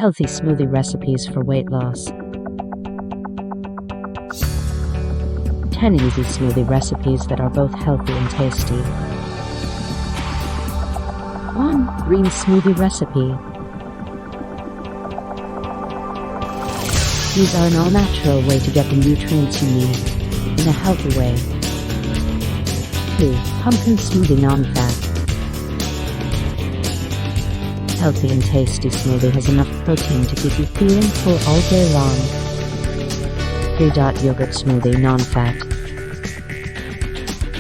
Healthy smoothie recipes for weight loss. 10 easy smoothie recipes that are both healthy and tasty. 1. Green smoothie recipe. These are an all-natural way to get the nutrients you need in a healthy way. 2. Pumpkin smoothie non-fat. Healthy and tasty smoothie has enough protein to keep you feeling full all day long. 3. Yogurt smoothie non-fat.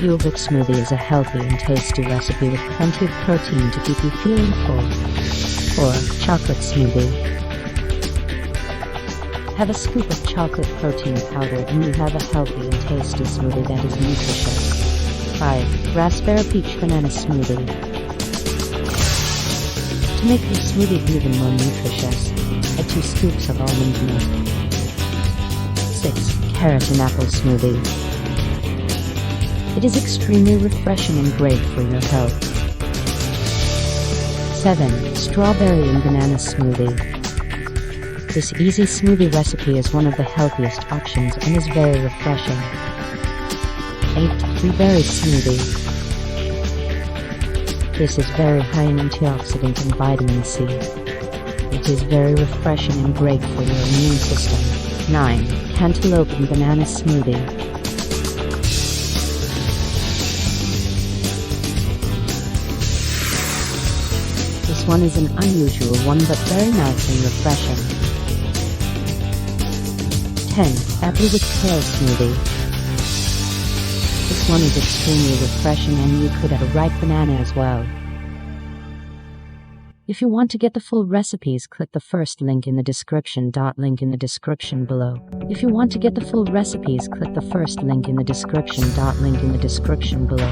Yogurt smoothie is a healthy and tasty recipe with plenty of protein to keep you feeling full. 4. Chocolate smoothie. Have a scoop of chocolate protein powder and you have a healthy and tasty smoothie that is nutritious. 5. Raspberry peach banana smoothie. To make your smoothie even more nutritious, add 2 scoops of almond milk. 6. Carrot and apple smoothie. It is extremely refreshing and great for your health. 7. Strawberry and banana smoothie. This easy smoothie recipe is one of the healthiest options and is very refreshing. 8. Blueberry smoothie. This is very high in antioxidant and vitamin C. It is very refreshing and great for your immune system. 9. Cantaloupe and banana smoothie. This one is an unusual one but very nice and refreshing. 10. Apple with kale smoothie. This one is extremely refreshing and you could add a ripe banana as well. If you want to get the full recipes, click the first link in the description. Link in the description below. If you want to get the full recipes, click the first link in the description. Link in the description below.